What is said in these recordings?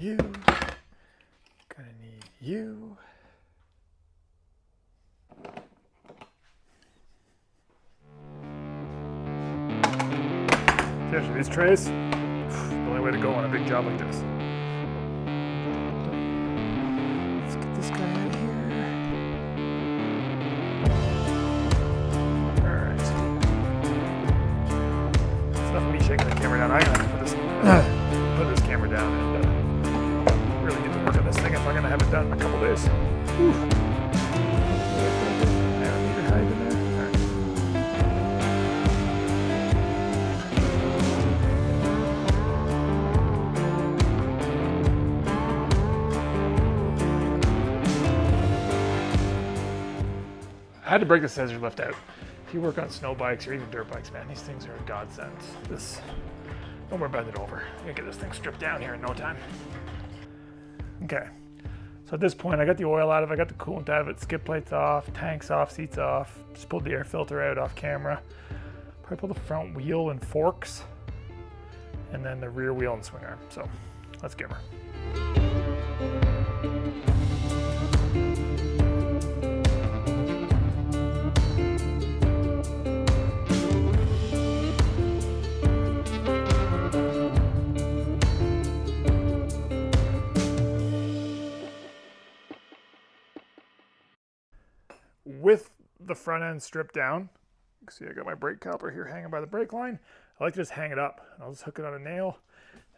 you. Gonna need you. Seriously, these trays, the only way to go on a big job like this. Let's get this guy out of here. Alright. It's not me shaking the camera down. I'm gonna have to put this camera down and really get to work on this thing if I'm gonna have it done in a couple days. Whew. I had to break the scissor lift out. If you work on snow bikes or even dirt bikes, man, these things are a godsend. Don't worry about it over. I'm gonna get this thing stripped down here in no time. Okay, so at this point, I got the oil out of it, I got the coolant out of it, skid plates off, tanks off, seats off, just pulled the air filter out off camera. Probably pulled the front wheel and forks, and then the rear wheel and swing arm. So let's give her. With the front end stripped down, you can see I got my brake caliper here hanging by the brake line. I like to just hang it up. I'll just hook it on a nail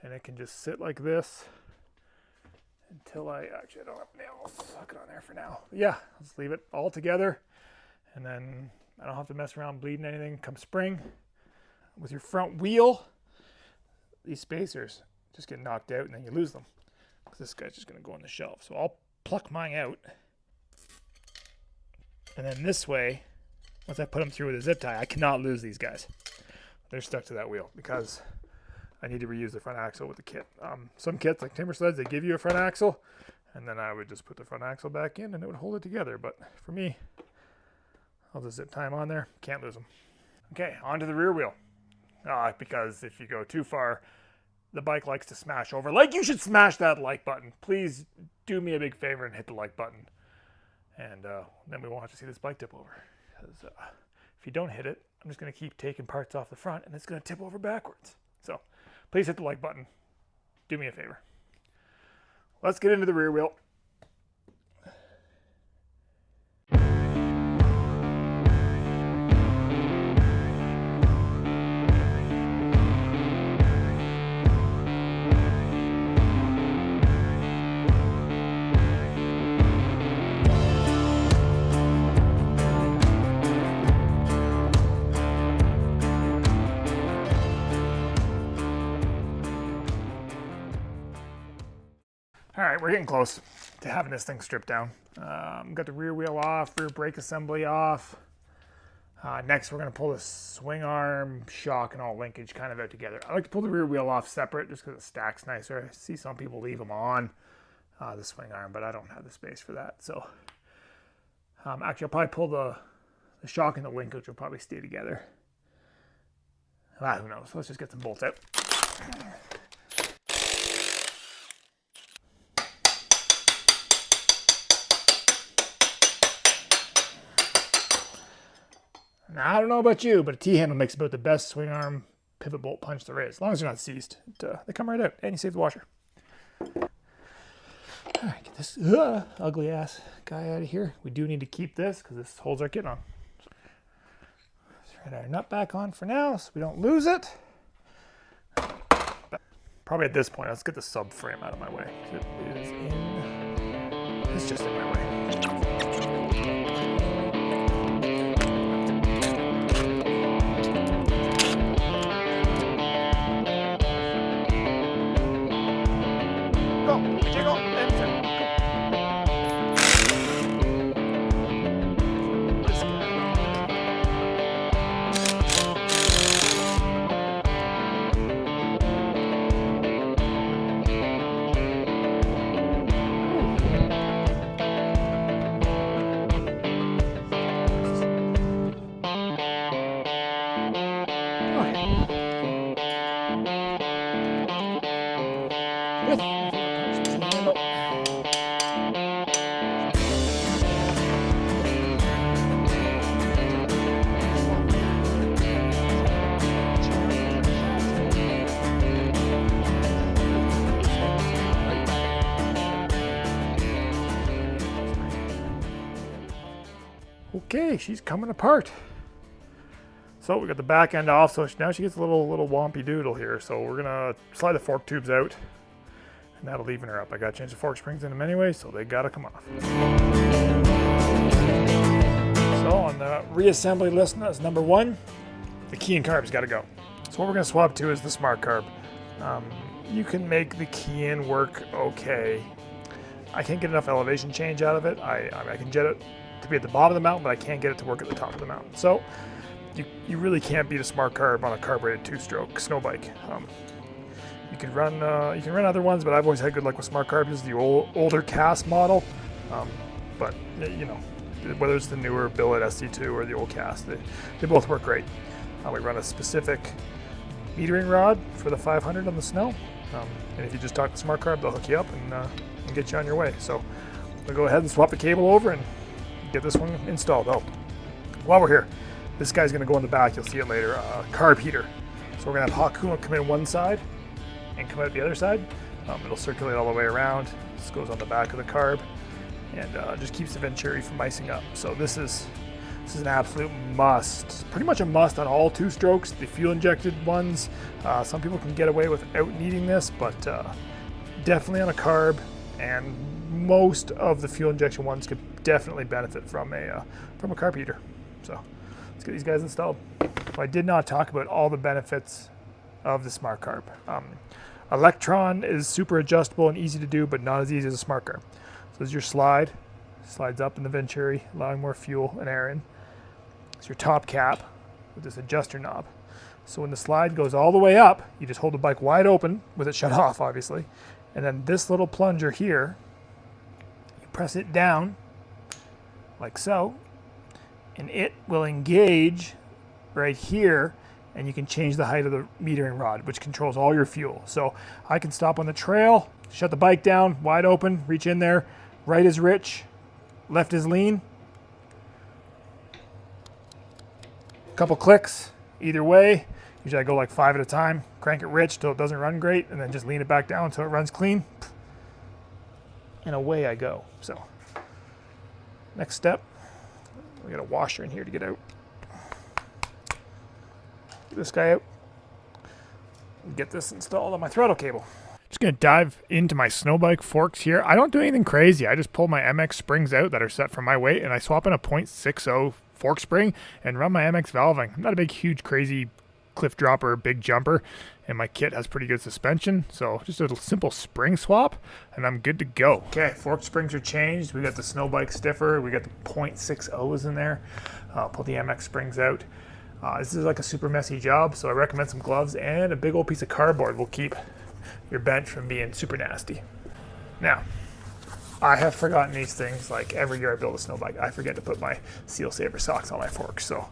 and it can just sit like this until I don't have nails. I'll hook it on there for now. But yeah, I'll just leave it all together and then I don't have to mess around bleeding anything come spring. With your front wheel, these spacers just get knocked out and then you lose them because this guy's just going to go on the shelf. So I'll pluck mine out. And then this way, once I put them through with a zip tie, I cannot lose these guys. They're stuck to that wheel because I need to reuse the front axle with the kit. Some kits, like timbersleds, they give you a front axle, and then I would just put the front axle back in and it would hold it together. But for me, I'll just zip tie them on there. Can't lose them. Okay, onto the rear wheel. Because if you go too far, the bike likes to smash over. Like you should smash that like button. Please do me a big favor and hit the like button. And then we won't have to see this bike tip over. Because if you don't hit it, I'm just going to keep taking parts off the front and it's going to tip over backwards. So please hit the like button. Do me a favor. Let's get into the rear wheel. All right, we're getting close to having this thing stripped down. Got the rear wheel off, rear brake assembly off. Next, we're gonna pull the swing arm, shock, and all linkage kind of out together. I like to pull the rear wheel off separate just because it stacks nicer. I see some people leave them on the swing arm, but I don't have the space for that. So actually, I'll probably pull the shock and the linkage will probably stay together. Who knows? Let's just get some bolts out. Now, I don't know about you, but a T-handle makes about the best swing arm pivot bolt punch there is. As long as they're not seized, they come right out, and you save the washer. All right, get this ugly ass guy out of here. We do need to keep this because this holds our kit on. Let's get our nut back on for now so we don't lose it. But probably at this point, let's get the subframe out of my way. It's just in my way. Okay, she's coming apart. So we got the back end off, so now she gets a little wompy doodle here. So we're gonna slide the fork tubes out, and that'll even her up. I gotta change the fork springs in them anyway, so they gotta come off. So on the reassembly list, that's number 1, the key and carb's gotta go. So what we're gonna swap to is the smart carb. You can make the key in work okay. I can't get enough elevation change out of it. I can get it to be at the bottom of the mountain, but I can't get it to work at the top of the mountain. So you really can't beat a smart carb on a carbureted 2-stroke snowbike. You can run other ones, but I've always had good luck with smart carbs. The older cast model, but you know, whether it's the newer billet SC2 or the old cast, they both work great. We run a specific metering rod for the 500 on the snow, and if you just talk to smart carb, they'll hook you up and get you on your way. So we'll go ahead and swap the cable over and get this one installed. Oh, while we're here, this guy's going to go in the back. You'll see it later. Carb heater. So we're going to have hot coolant come in one side and come out the other side. It'll circulate all the way around. This goes on the back of the carb and just keeps the venturi from icing up. So this is an absolute must. Pretty much a must on all 2-strokes. The fuel injected ones, some people can get away without needing this, but definitely on a carb, and most of the fuel injection ones could definitely benefit from a carb heater. So let's get these guys installed. So I did not talk about all the benefits of the smart carb. Electron is super adjustable and easy to do, but not as easy as a smart carb. So this is your slide. Slides up in the venturi, allowing more fuel and air in. It's your top cap with this adjuster knob. So when the slide goes all the way up, you just hold the bike wide open with it shut off, obviously. And then this little plunger here, you press it down like so, and it will engage right here, and you can change the height of the metering rod, which controls all your fuel. So I can stop on the trail, shut the bike down, wide open, reach in there. Right is rich, left is lean. Couple clicks either way. Usually I go like 5 at a time. Crank it rich till it doesn't run great, and then just lean it back down until it runs clean. And away I go. So next step, we got a washer in here to get out. Get this guy out. Get this installed on my throttle cable. Just gonna dive into my snowbike forks here. I don't do anything crazy. I just pull my MX springs out that are set for my weight, and I swap in a 0.60 fork spring and run my MX valving. I'm not a big, huge, crazy cliff dropper, big jumper, and my kit has pretty good suspension. So just a simple spring swap, and I'm good to go. Okay, fork springs are changed. We got the snowbike stiffer. We got the 0.60s in there. Pull the MX springs out. This is like a super messy job, so I recommend some gloves and a big old piece of cardboard will keep your bench from being super nasty. Now, I have forgotten these things like every year I build a snow bike. I forget to put my Seal Saver socks on my forks, so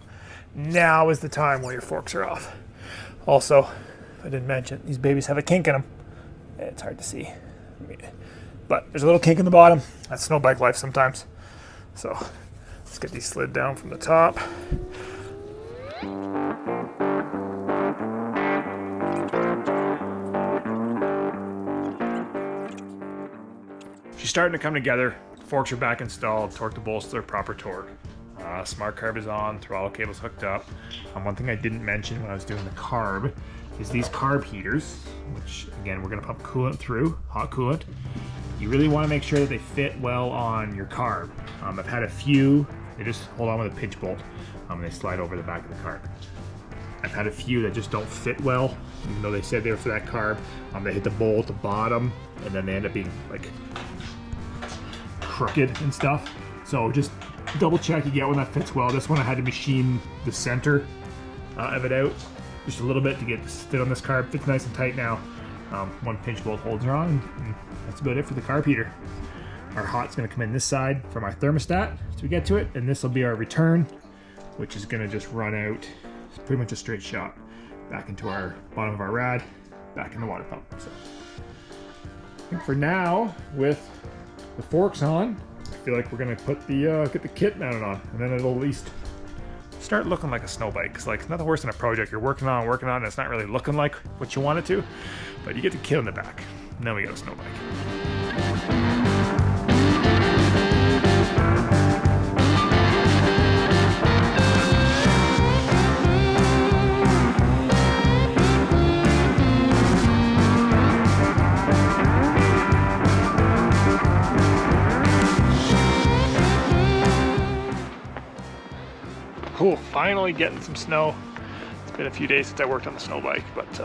now is the time while your forks are off. Also, I didn't mention, these babies have a kink in them. It's hard to see, but there's a little kink in the bottom. That's snow bike life sometimes. So let's get these slid down from the top. She's starting to come together. Forks are back installed. Torque to bolster, proper torque. Smart carb is on. Throttle cable's hooked up. One thing I didn't mention when I was doing the carb is these carb heaters, which again we're going to pump coolant through, hot coolant. You really want to make sure that they fit well on your carb. I've had a few. They just hold on with a pinch bolt. And they slide over the back of the carb. I've had a few that just don't fit well, even though they said they were for that carb. They hit the bowl at the bottom, and then they end up being like crooked and stuff. So just double check you get one that fits well. This one I had to machine the center of it out just a little bit to get this fit on this carb. Fits nice and tight now. One pinch bolt holds her on, and that's about it for the carb heater. Our hot's going to come in this side from our thermostat as we get to it, and this will be our return, which is going to just run out. It's pretty much a straight shot back into our bottom of our rad, back in the water pump. So I think for now, with the forks on, I feel like we're gonna put the get the kit mounted on, and then it'll at least start looking like a snow bike. Cause like nothing worse than a project you're working on, and it's not really looking like what you want it to, but you get the kit in the back, and then we got a snow bike. Cool, finally getting some snow. It's been a few days since I worked on the snow bike, but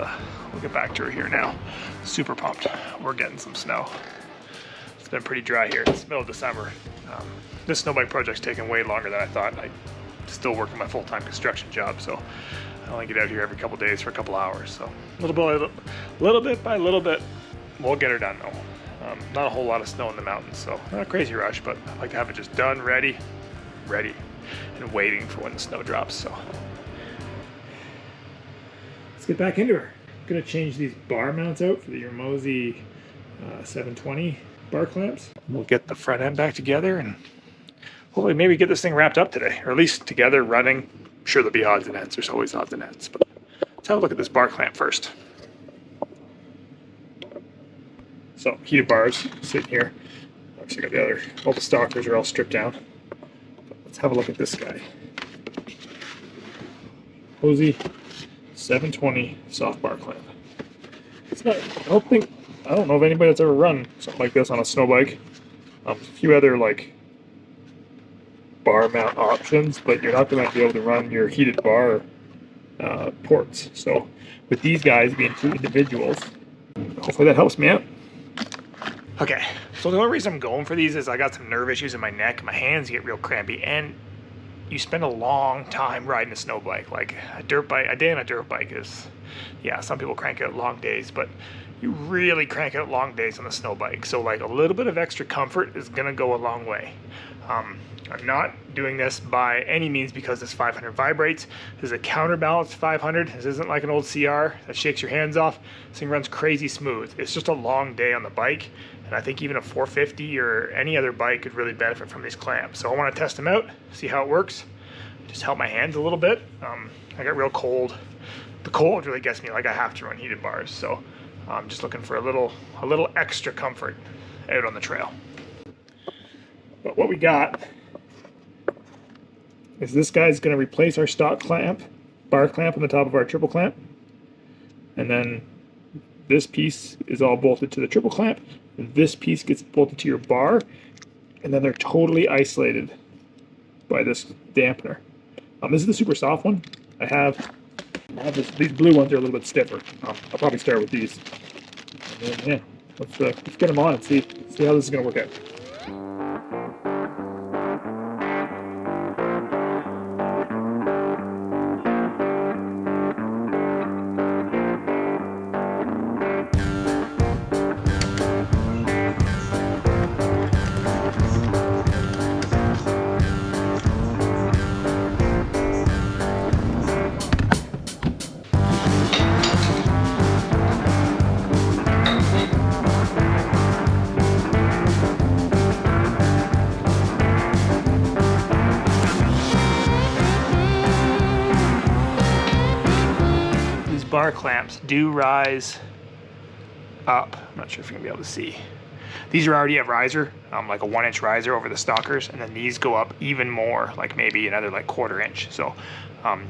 we'll get back to her here now. Super pumped. We're getting some snow. It's been pretty dry here. It's middle of December. This snow bike project's taken way longer than I thought. I'm still working my full-time construction job, so I only get out here every couple days for a couple hours. So little bit by little bit, we'll get her done though. Not a whole lot of snow in the mountains, so not a crazy rush, but I like to have it just done, ready, and waiting for when the snow drops. So let's get back into her. I'm gonna change these bar mounts out for the YZ500 bar clamps. We'll get the front end back together and hopefully maybe get this thing wrapped up today, or at least together, running. I'm sure there'll be odds and ends. There's always odds and ends, but let's have a look at this bar clamp first. So heated bars sitting here. Obviously got the other, all the stalkers are all stripped down. But let's have a look at this guy. YZ500 soft bar clamp. It's not, I don't know of anybody that's ever run something like this on a snow bike. A few other like bar mount options, but you're not going to be able to run your heated bar ports. So with these guys being two individuals, hopefully that helps me out. Okay, so the only reason I'm going for these is I got some nerve issues in my neck. My hands get real crampy, and you spend a long time riding a snow bike. Like a dirt bike, a day on a dirt bike is, yeah, some people crank out long days, but you really crank out long days on the snow bike. So like a little bit of extra comfort is gonna go a long way. I'm not doing this by any means because this 500 vibrates. This is a counterbalanced 500. This isn't like an old CR that shakes your hands off. This thing runs crazy smooth. It's just a long day on the bike. And I think even a 450 or any other bike could really benefit from these clamps. So I want to test them out, see how it works. Just help my hands a little bit. I got real cold. The cold really gets me, like I have to run heated bars. So I'm just looking for a little extra comfort out on the trail. But what we got is this guy's going to replace our stock clamp, bar clamp on the top of our triple clamp. And then this piece is all bolted to the triple clamp. And this piece gets bolted to your bar. And then they're totally isolated by this dampener. This is the super soft one. I have these blue ones are a little bit stiffer. I'll probably start with these. And then, yeah, let's get them on and see how this is going to work out. Bar clamps do rise up. I'm not sure if you're gonna be able to see. These are already a riser, like a 1-inch riser over the stalkers, and then these go up even more, like maybe another like 1/4 inch. So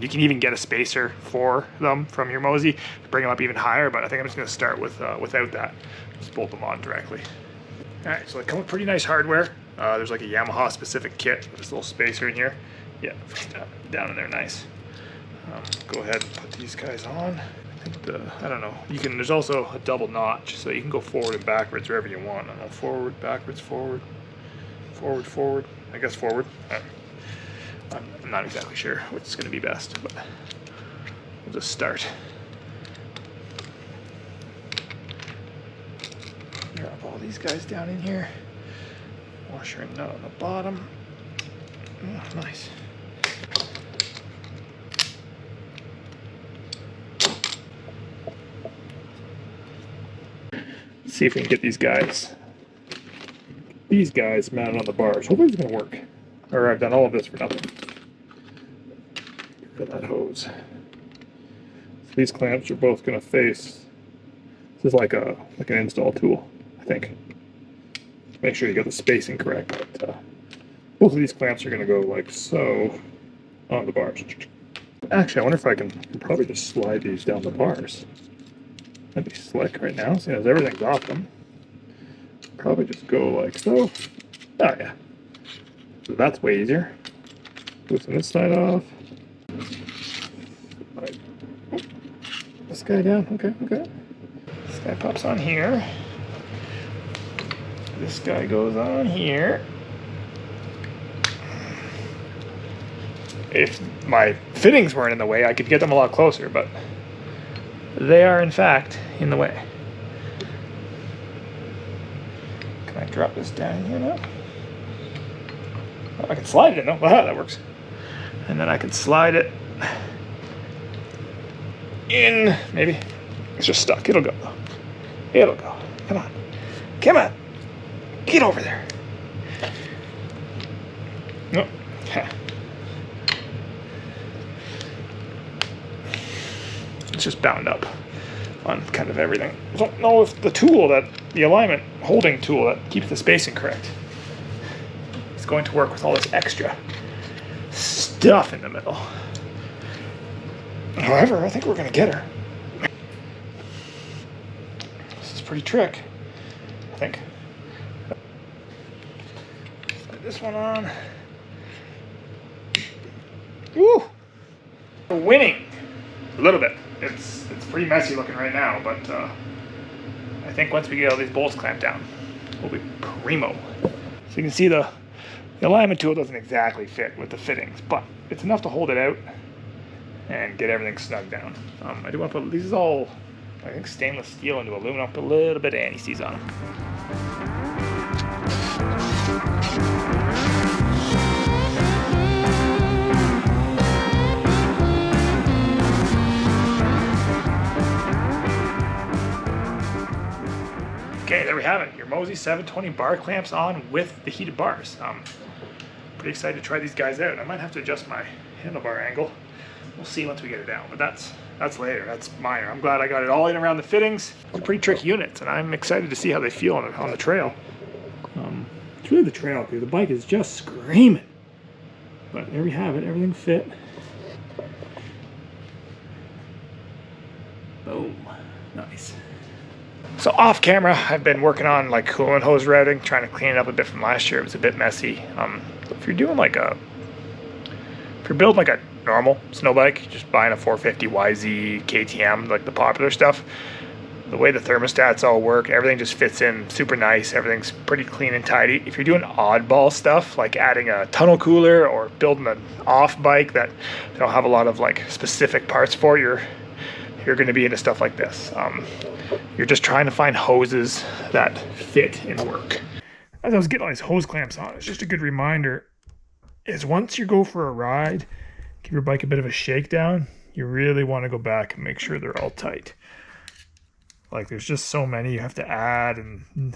you can even get a spacer for them from your Mosey to bring them up even higher, but I think I'm just gonna start with without that. Just bolt them on directly. All right, so they come with pretty nice hardware. There's like a Yamaha specific kit with this little spacer in here. Yeah, down in there, nice. Go ahead and put these guys on. I think I don't know, there's also a double notch, so you can go forward and backwards wherever you want. I don't know, forward, backwards, forward, forward, I guess forward. I'm not exactly sure which is going to be best, but we'll just start. Drop all these guys down in here. Washer and nut on the bottom. Oh, nice. See if we can get these guys mounted on the bars. Hopefully it's going to work. Or I've done all of this for nothing. Look at that hose. So these clamps are both going to face. This is like an install tool, I think. Make sure you get the spacing correct. But both of these clamps are going to go like so on the bars. Actually, I wonder if I can probably just slide these down the bars. That'd be slick right now, seeing as everything's off them. Probably just go like so. Oh yeah. So that's way easier. Loosen this side off. guy down. Okay, okay. This guy pops on here. This guy goes on here. If my fittings weren't in the way, I could get them a lot closer, but they are in fact in the way. Can I drop this down here now? Oh, I can slide it in though. Wow, that works. And then I can slide it in, maybe. It's just stuck. It'll go though. It'll go. Come on. Come on. Get over there. No. Ha. It's just bound up on kind of everything. I don't know if the tool the alignment holding tool that keeps the spacing correct is going to work with all this extra stuff in the middle. However, I think we're going to get her. This is a pretty trick, I think. Slide this one on. Woo! We're winning a little bit. It's pretty messy looking right now, but I think once we get all these bolts clamped down, we'll be primo. So you can see the alignment tool doesn't exactly fit with the fittings, but it's enough to hold it out and get everything snug down. I do want to put, these is all, I think, stainless steel into aluminum, put a little bit of anti-seize on them. Okay, there we have it. Your Mosey 720 bar clamps on with the heated bars. Pretty excited to try these guys out. I might have to adjust my handlebar angle. We'll see once we get it down, but that's later. That's minor. I'm glad I got it all in around the fittings. They're pretty tricky units, and I'm excited to see how they feel on the trail. It's really the trail, because the bike is just screaming. But there we have it. Everything fit. Boom. Nice. So off camera, I've been working on like coolant hose routing, trying to clean it up a bit from last year. It was a bit messy. If you're doing like if you're building like a normal snow bike, just buying a 450 YZ KTM, like the popular stuff, the way the thermostats all work, everything just fits in super nice. Everything's pretty clean and tidy. If you're doing oddball stuff, like adding a tunnel cooler or building an off bike that they don't have a lot of like specific parts for, you're going to be into stuff like this. You're just trying to find hoses that fit and work. As I was getting all these hose clamps on, it's just a good reminder is once you go for a ride, give your bike a bit of a shakedown, you really want to go back and make sure they're all tight. Like there's just so many you have to add, and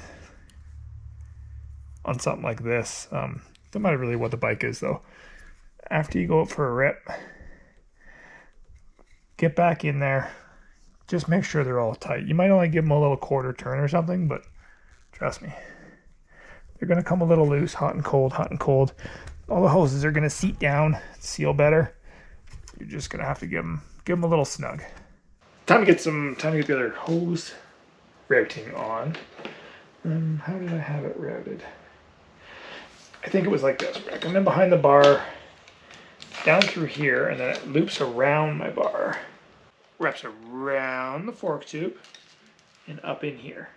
on something like this, don't matter really what the bike is though. After you go up for a rip, get back in there. Just make sure they're all tight. You might only give them a little quarter turn or something, but trust me, they're going to come a little loose, hot and cold, hot and cold. All the hoses are going to seat down, seal better. You're just going to have to give them a little snug. Time to get the other hose routing on. How did I have it routed? I think it was like this. I come in behind the bar, down through here, and then it loops around my bar. Wraps around the fork tube and up in here.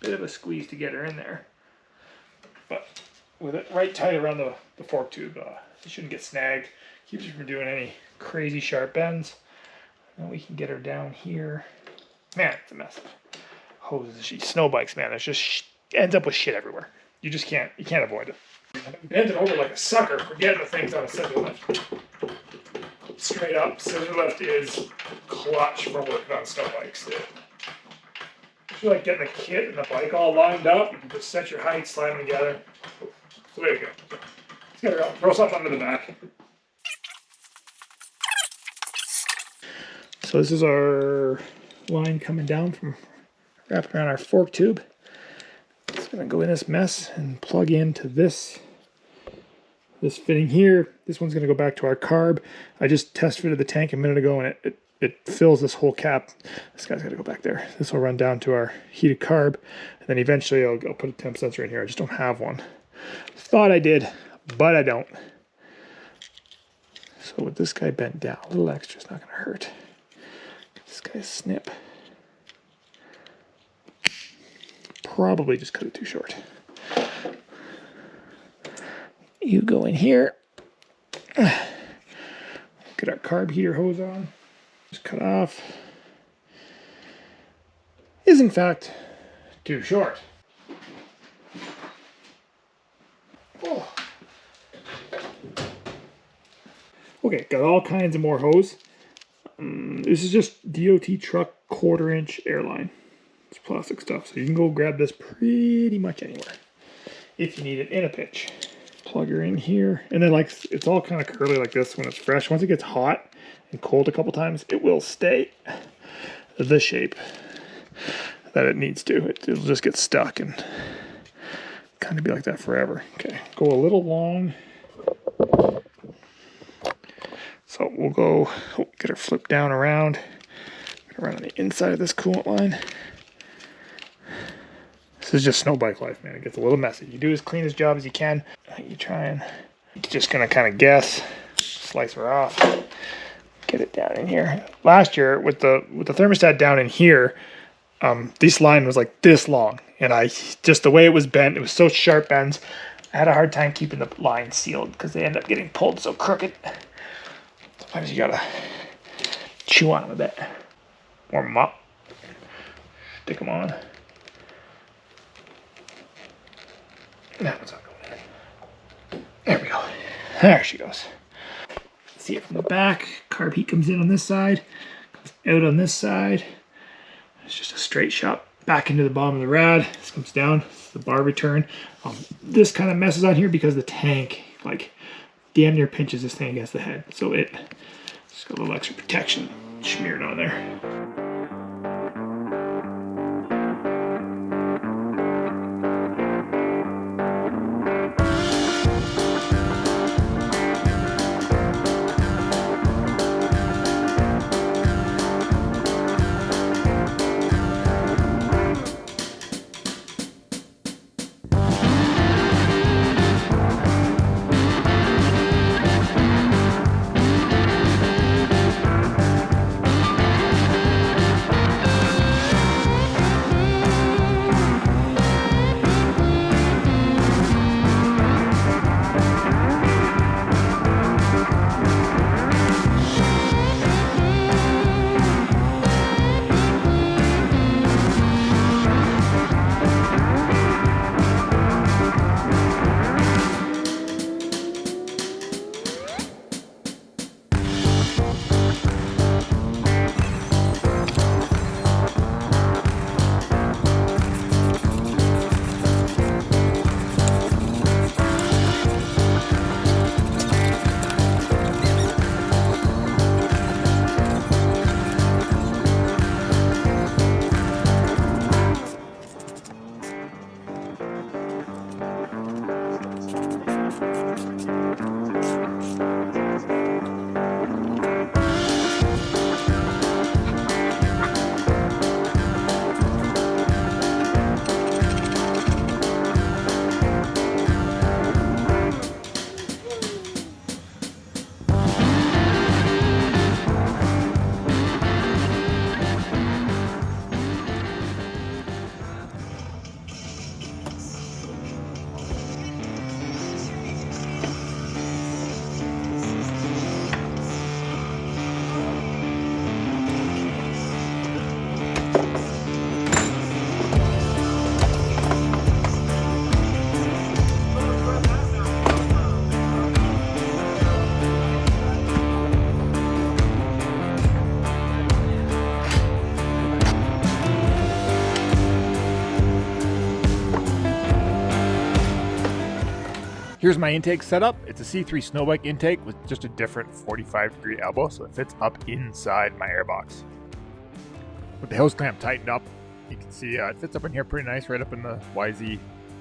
Bit of a squeeze to get her in there, but with it right tight around the fork tube, it shouldn't get snagged. Keeps her from doing any crazy sharp bends. And we can get her down here. Man, it's a mess of hoses. Snow bikes, man. There's just ends up with shit everywhere. You can't avoid it. Bend it over like a sucker. Forget the things on a scissor lift. Straight up, scissor lift is clutch for working on snow bikes. If you like getting the kit and the bike all lined up, you can just set your height, slide them together. It's the way to go. Let's get her out. Throw something under the back. So this is our line coming down from wrapping around our fork tube. It's going to go in this mess and plug into this fitting here. This one's going to go back to our carb. I just test fitted the tank a minute ago, and it fills this whole cap. This guy's got to go back there. This will run down to our heated carb, and then eventually I'll put a temp sensor in here. I just don't have one. Thought I did, but I don't. So with this guy bent down, a little extra is not going to hurt. This guy's snip. Probably just cut it too short. You go in here. Get our carb heater hose on. Just cut off. Is in fact too short. Oh. Okay, got all kinds of more hose. This is just DOT truck 1/4-inch airline. It's plastic stuff, so you can go grab this pretty much anywhere if you need it in a pitch. Plug her in here, and then like it's all kind of curly like this when it's fresh. Once it gets hot and cold a couple times, it will stay the shape that it needs to. It'll just get stuck and kind of be like that forever. Okay, go a little long. So we'll go, get her flipped down around. Run on the inside of this coolant line. This is just SnowBike life, man. It gets a little messy. You do as clean as job as you can. You try and, you're just gonna kind of guess, slice her off, get it down in here. Last year with the thermostat down in here, this line was like this long, and just the way it was bent, it was so sharp bends. I had a hard time keeping the line sealed because they end up getting pulled so crooked. Sometimes you gotta chew on them a bit. Warm them up. Stick them on. That one's not going in. There we go. There she goes. See it from the back. Carb heat comes in on this side, comes out on this side. It's just a straight shot back into the bottom of the rad. This comes down. This is the bar return. This kind of messes on here because the tank, like, damn near pinches this thing against the head. So it just got a little extra protection smeared on there. Here's my intake setup. It's a C3 SnowBike intake with just a different 45-degree elbow, so it fits up inside my airbox. With the hose clamp tightened up, you can see it fits up in here pretty nice, right up in the YZ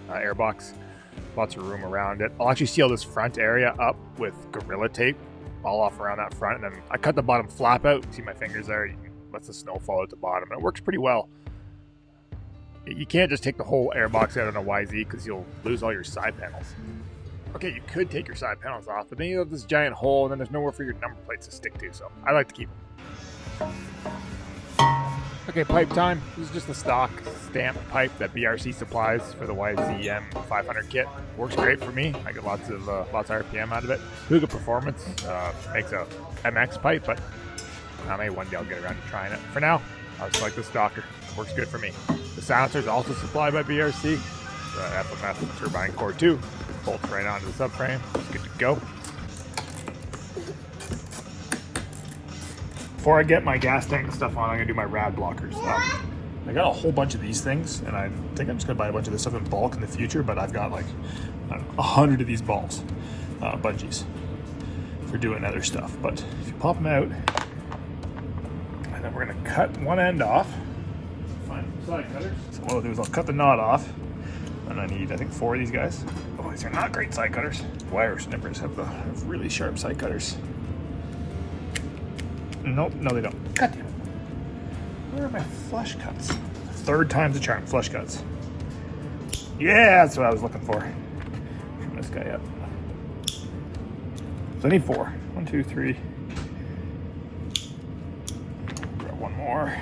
airbox. Lots of room around it. I'll actually seal this front area up with Gorilla Tape all off around that front, and then I cut the bottom flap out. You can see my fingers there. You can let the snow fall at the bottom, and it works pretty well. You can't just take the whole airbox out on a YZ because you'll lose all your side panels. Okay, you could take your side panels off, but then you have this giant hole, and then there's nowhere for your number plates to stick to, so I like to keep them. Okay, pipe time. This is just the stock stamped pipe that BRC supplies for the YZM500 kit. Works great for me. I get lots of RPM out of it. Really good performance. Makes a MX pipe, but maybe one day I'll get around to trying it. For now, I just like the stocker. Works good for me. The silencer is also supplied by BRC. The FMF turbine core too. Bolts right onto the subframe. It's good to go. Before I get my gas tank and stuff on, I'm gonna do my rad blockers. I got a whole bunch of these things, and I think I'm just gonna buy a bunch of this stuff in bulk in the future, but I've got like 100 of these balls, bungees, for doing other stuff. But if you pop them out, and then we're gonna cut one end off, find some side cutters. So what I'll do is I'll cut the knot off, and I need, I think, 4 of these guys. Oh, these are not great side cutters. Wire snippers have really sharp side cutters. Nope, no they don't. God damn it. Where are my flush cuts? 3rd time's a charm, flush cuts. Yeah, that's what I was looking for. Trim this guy up. So I need 4. 1, 2, 3. Grab one more.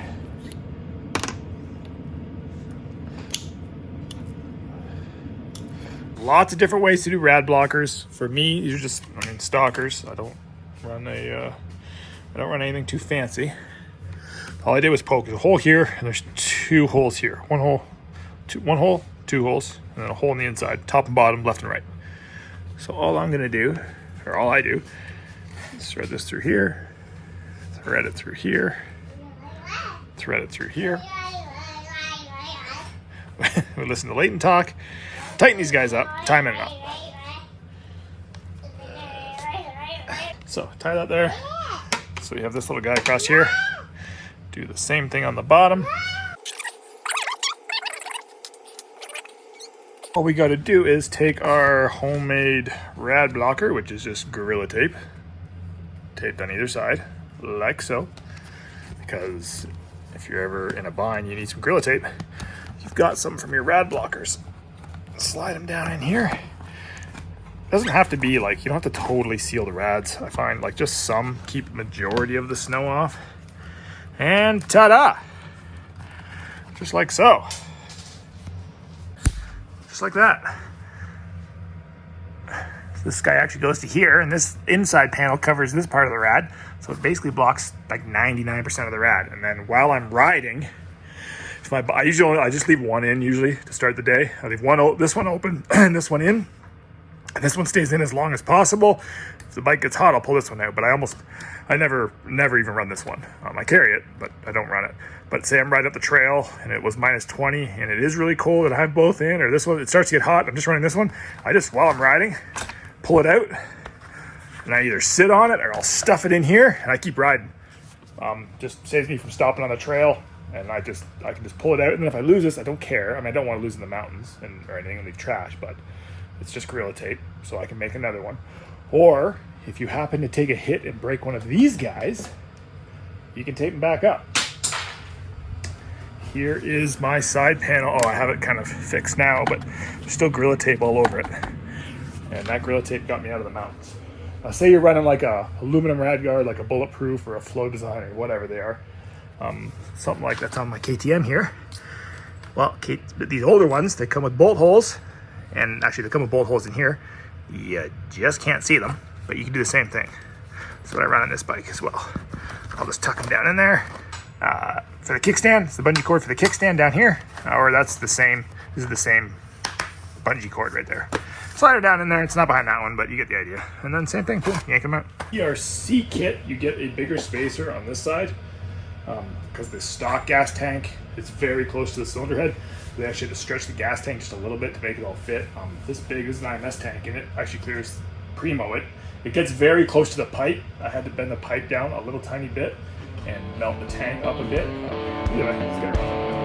Lots of different ways to do rad blockers. For me, these are just, stalkers. I don't run anything too fancy. All I did was poke. There's a hole here, and there's 2 holes here. One hole, 2 holes, and then a hole on the inside, top and bottom, left and right. So all I'm gonna do, or all I do, is thread this through here, thread it through here, thread it through here. We listen to Leighton talk, tighten these guys up, time them up. So tie that there. So you have this little guy across here. Do the same thing on the bottom. All we got to do is take our homemade rad blocker, which is just Gorilla tape, taped on either side, like so. Because if you're ever in a bind, you need some Gorilla tape. You've got some from your rad blockers. Slide them down in here. It doesn't have to be like, you don't have to totally seal the rads. I find like just some keep majority of the snow off. And ta-da! Just like so. Just like that. So this guy actually goes to here, and this inside panel covers this part of the rad. So it basically blocks like 99% of the rad. And then while I'm riding, if I just leave one in usually to start the day. I leave this one open and this one in. And this one stays in as long as possible. If the bike gets hot, I'll pull this one out. But I never even run this one. I carry it, but I don't run it. But say I'm riding up the trail and it was -20 and it is really cold and I have both in, or this one, it starts to get hot, I'm just running this one. While I'm riding, pull it out, and I either sit on it or I'll stuff it in here and I keep riding. Just saves me from stopping on the trail, and I can just pull it out. And then if I lose this, I don't care. I don't want to lose in the mountains or anything and leave trash, but it's just Gorilla tape, so I can make another one. Or if you happen to take a hit and break one of these guys, you can tape them back up. Here is my side panel. Oh, I have it kind of fixed now, but there's still Gorilla tape all over it. And that Gorilla tape got me out of the mountains. Now, say you're running like a aluminum rad guard, like a Bulletproof or a Flow Design or whatever they are. Something like that's on my KTM here. Well, these older ones, they come with bolt holes. And actually they come with bolt holes in here. You just can't see them, but you can do the same thing. That's what I run on this bike as well. I'll just tuck them down in there. For the kickstand, it's the bungee cord for the kickstand down here. Or that's the same, this is the same bungee cord right there. Slide it down in there, it's not behind that one, but you get the idea. And then same thing too, yank them out. BRC kit, you get a bigger spacer on this side. Because the stock gas tank is very close to the cylinder head. They actually had to stretch the gas tank just a little bit to make it all fit. This big is an IMS tank, and it actually clears primo it. It gets very close to the pipe. I had to bend the pipe down a little tiny bit and melt the tank up a bit. Anyway, let's get it.